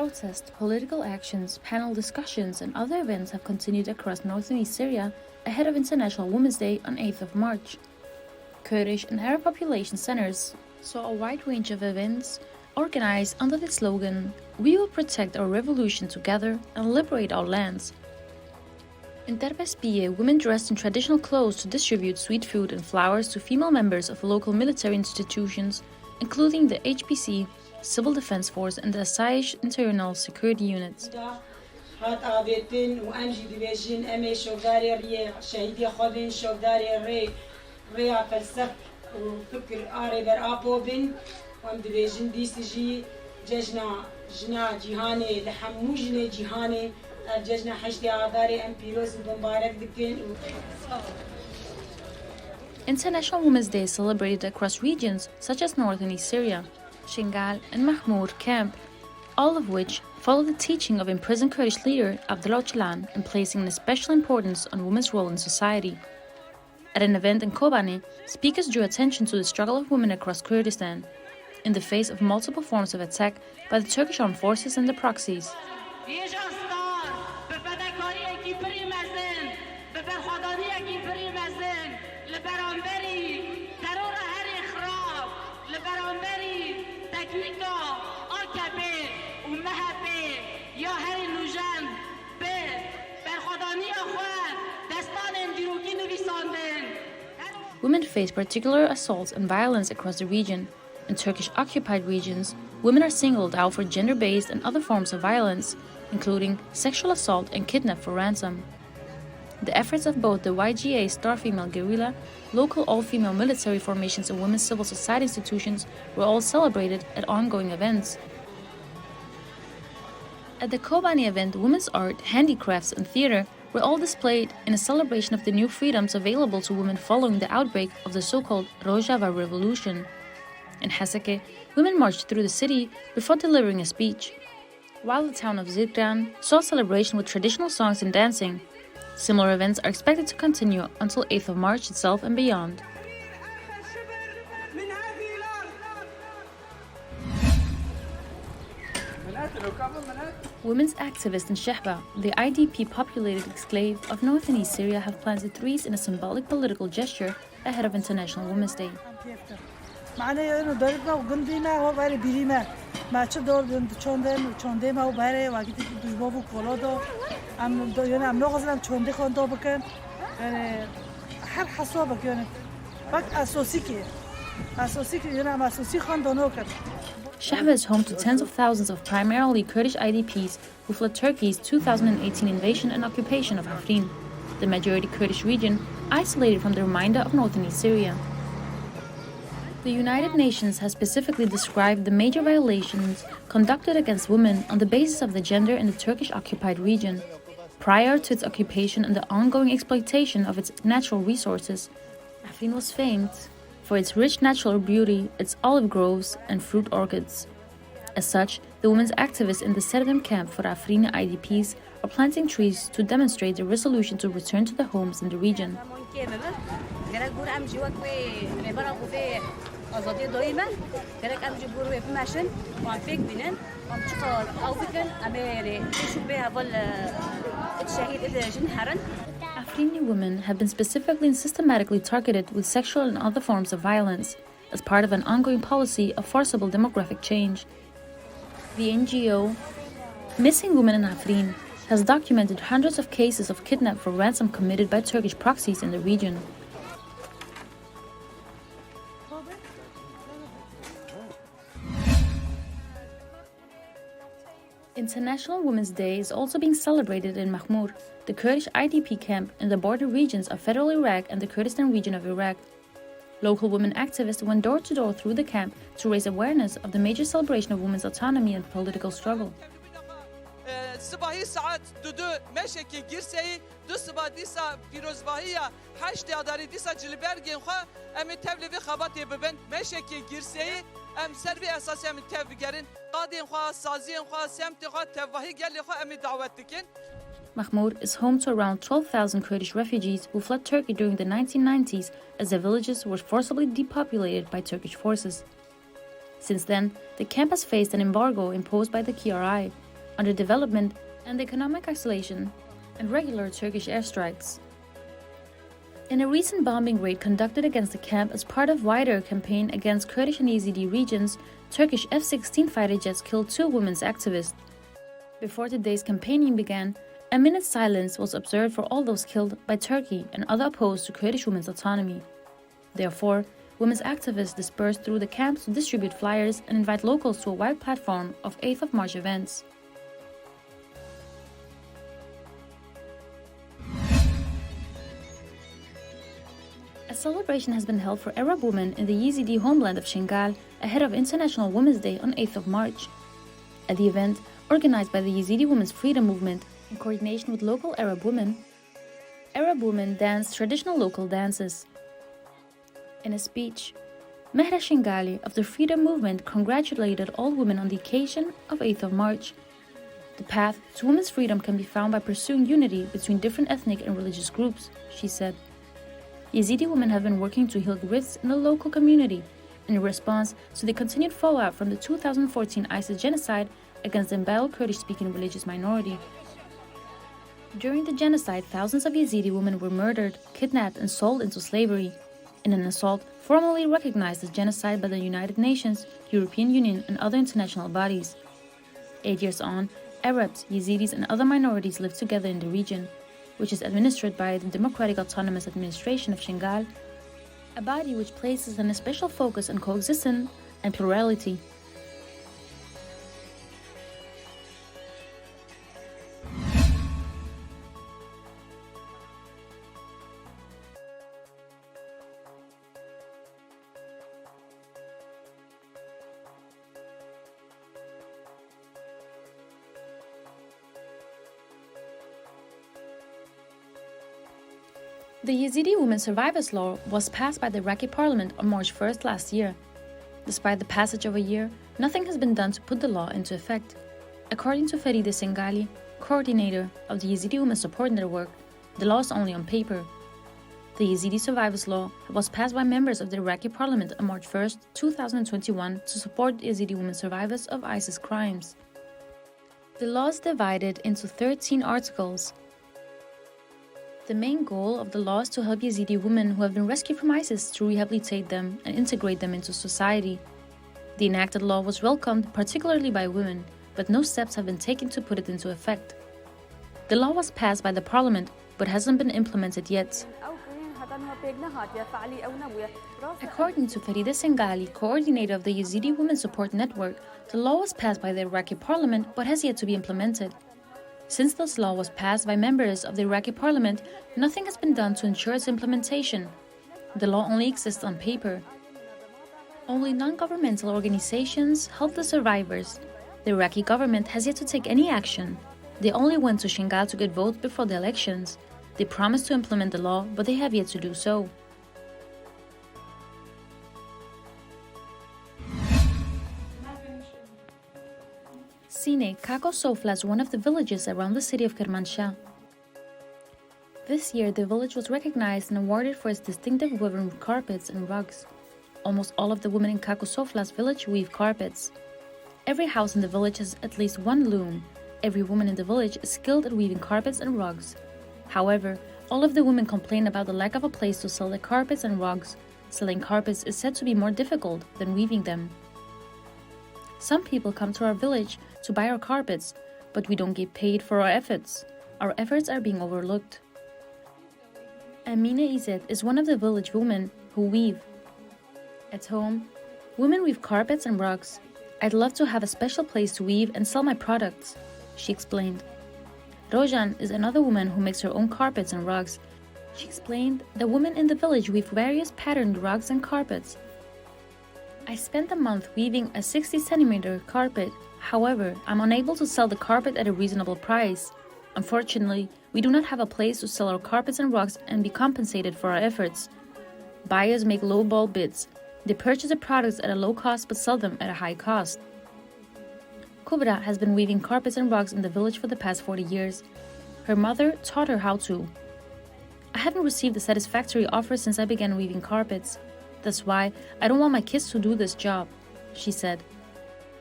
Protests, political actions, panel discussions, and other events have continued across north and east Syria ahead of International Women's Day on 8th of March. Kurdish and Arab population centers saw a wide range of events organized under the slogan, "We will protect our revolution together and liberate our lands." In Derbespie, women dressed in traditional clothes to distribute sweet food and flowers to female members of local military institutions, including the HPC, Civil Defense Force, and the Asayish Internal Security Units. International Women's Day is celebrated across regions such as North and East Syria, Shengal and Makhmour camp, all of which follow the teaching of imprisoned Kurdish leader Abdullah Öcalan in placing an special importance on women's role in society. At an event in Kobani, speakers drew attention to the struggle of women across Kurdistan in the face of multiple forms of attack by the Turkish armed forces and the proxies. Women face particular assaults and violence across the region. In Turkish-occupied regions, women are singled out for gender-based and other forms of violence, including sexual assault and kidnap for ransom. The efforts of both the YGA Star Female Guerrilla, local all-female military formations and women's civil society institutions were all celebrated at ongoing events. At the Kobani event, women's art, handicrafts, and theater were all displayed in a celebration of the new freedoms available to women following the outbreak of the so-called Rojava Revolution. In Hasake, women marched through the city before delivering a speech, while the town of Zidran saw a celebration with traditional songs and dancing. Similar events are expected to continue until 8th of March itself and beyond. Women's activists in Shehba, the IDP-populated exclave of north and east Syria, have planted trees in a symbolic political gesture ahead of International Women's Day. Shehba is home to tens of thousands of primarily Kurdish IDPs who fled Turkey's 2018 invasion and occupation of Afrini, the majority Kurdish region isolated from the remainder of north and east Syria. The United Nations has specifically described the major violations conducted against women on the basis of the gender in the Turkish-occupied region. Prior to its occupation and the ongoing exploitation of its natural resources, Afrini was famed for its rich natural beauty, its olive groves, and fruit orchards. As such, the women's activists in the Serdem camp for Afrini IDPs are planting trees to demonstrate their resolution to return to their homes in the region. Afrini women have been specifically and systematically targeted with sexual and other forms of violence as part of an ongoing policy of forcible demographic change. The NGO Missing Women in Afrini has documented hundreds of cases of kidnap for ransom committed by Turkish proxies in the region. International Women's Day is also being celebrated in Makhmour, the Kurdish IDP camp in the border regions of federal Iraq and the Kurdistan region of Iraq. Local women activists went door to door through the camp to raise awareness of the major celebration of women's autonomy and political struggle. صباحی ساعت دو مشکی گرسایی دو صبح دیسا پیروزباهی هشت آداری دیسا جلبرگین خو امی تبلیغ خباتی ببند مشکی گرسایی ام سربی اساسی امی تبلیغین قادین خو سازین خو سمت خو تباهی گلی خو امی دعوت دکن. Makhmour is home to around 12,000 Kurdish refugees who fled Turkey during the 1990s as their villages were forcibly depopulated by Turkish forces. Since then, the camp has faced an embargo imposed by the KRI. underdevelopment, and economic isolation, and regular Turkish airstrikes. In a recent bombing raid conducted against the camp as part of a wider campaign against Kurdish and Yazidi regions, Turkish F-16 fighter jets killed 2 women's activists. Before today's campaigning began, a minute's silence was observed for all those killed by Turkey and others opposed to Kurdish women's autonomy. Therefore, women's activists dispersed through the camps to distribute flyers and invite locals to a wide platform of 8th of March events. A celebration has been held for Arab women in the Yazidi homeland of Shengal ahead of International Women's Day on 8th of March. At the event, organized by the Yazidi Women's Freedom Movement in coordination with local Arab women danced traditional local dances. In a speech, Makhmour Shengali of the Freedom Movement congratulated all women on the occasion of 8th of March. The path to women's freedom can be found by pursuing unity between different ethnic and religious groups, she said. Yazidi women have been working to heal rifts in the local community in response to the continued fallout from the 2014 ISIS genocide against the embattled Kurdish-speaking religious minority. During the genocide, thousands of Yazidi women were murdered, kidnapped, and sold into slavery, in an assault formally recognized as genocide by the United Nations, European Union, and other international bodies. 8 years on, Arabs, Yazidis, and other minorities live together in the region, which is administered by the Democratic Autonomous Administration of Shengal, a body which places an especial focus on coexistence and plurality. The Yazidi Women's Survivors Law was passed by the Iraqi parliament on March 1st last year. Despite the passage of a year, nothing has been done to put the law into effect. According to Farida Singali, coordinator of the Yazidi Women's Support Network, the law is only on paper. The Yazidi Survivors Law was passed by members of the Iraqi parliament on March 1st, 2021 to support Yazidi women survivors of ISIS crimes. The law is divided into 13 articles. The main goal of the law is to help Yazidi women who have been rescued from ISIS to rehabilitate them and integrate them into society. The enacted law was welcomed particularly by women, but no steps have been taken to put it into effect. The law was passed by the parliament but hasn't been implemented yet. According to Farida Sengali, coordinator of the Yazidi Women's Support Network, the law was passed by the Iraqi parliament but has yet to be implemented. Since this law was passed by members of the Iraqi parliament, nothing has been done to ensure its implementation. The law only exists on paper. Only non-governmental organizations help the survivors. The Iraqi government has yet to take any action. They only went to Shengal to get votes before the elections. They promised to implement the law, but they have yet to do so. Sine Kako Sofla is one of the villages around the city of Kermanshah. This year, the village was recognized and awarded for its distinctive woven carpets and rugs. Almost all of the women in Kako Sofla's village weave carpets. Every house in the village has at least one loom. Every woman in the village is skilled at weaving carpets and rugs. However, all of the women complain about the lack of a place to sell their carpets and rugs. Selling carpets is said to be more difficult than weaving them. Some people come to our village to buy our carpets, but we don't get paid for our efforts. Our efforts are being overlooked. Amina Izet is one of the village women who weave. At home, women weave carpets and rugs. I'd love to have a special place to weave and sell my products, she explained. Rojan is another woman who makes her own carpets and rugs. She explained that women in the village weave various patterned rugs and carpets. I spent a month weaving a 60-centimeter carpet. However, I'm unable to sell the carpet at a reasonable price. Unfortunately, we do not have a place to sell our carpets and rugs and be compensated for our efforts. Buyers make low-ball bids. They purchase the products at a low cost but sell them at a high cost. Kubra has been weaving carpets and rugs in the village for the past 40 years. Her mother taught her how to. I haven't received a satisfactory offer since I began weaving carpets. That's why I don't want my kids to do this job, she said.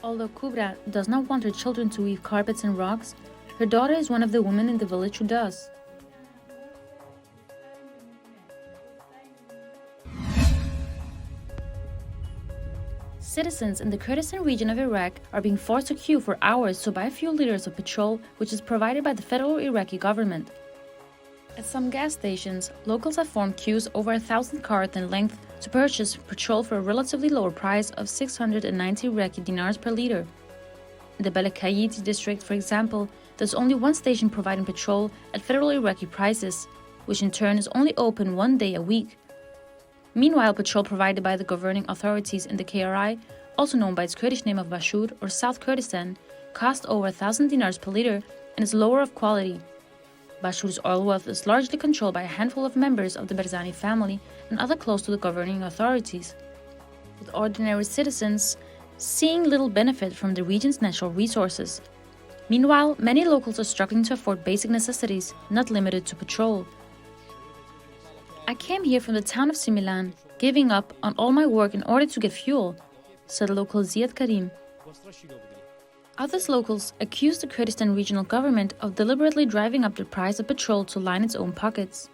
Although Kubra does not want her children to weave carpets and rugs, her daughter is one of the women in the village who does. Citizens in the Kurdistan region of Iraq are being forced to queue for hours to buy a few liters of petrol, which is provided by the federal Iraqi government. At some gas stations, locals have formed queues over 1,000 carats in length to purchase petrol for a relatively lower price of 690 Iraqi dinars per liter. In the Balakayiti district, for example, there's only one station providing petrol at federal Iraqi prices, which in turn is only open one day a week. Meanwhile, petrol provided by the governing authorities in the KRI, also known by its Kurdish name of Bashur or South Kurdistan, cost over 1,000 dinars per liter and is lower of quality. Bashur's oil wealth is largely controlled by a handful of members of the Barzani family and other close to the governing authorities, with ordinary citizens seeing little benefit from the region's natural resources. Meanwhile, many locals are struggling to afford basic necessities, not limited to petrol. I came here from the town of Similan, giving up on all my work in order to get fuel, said local Ziad Karim. Others locals accused the Kurdistan regional government of deliberately driving up the price of petrol to line its own pockets.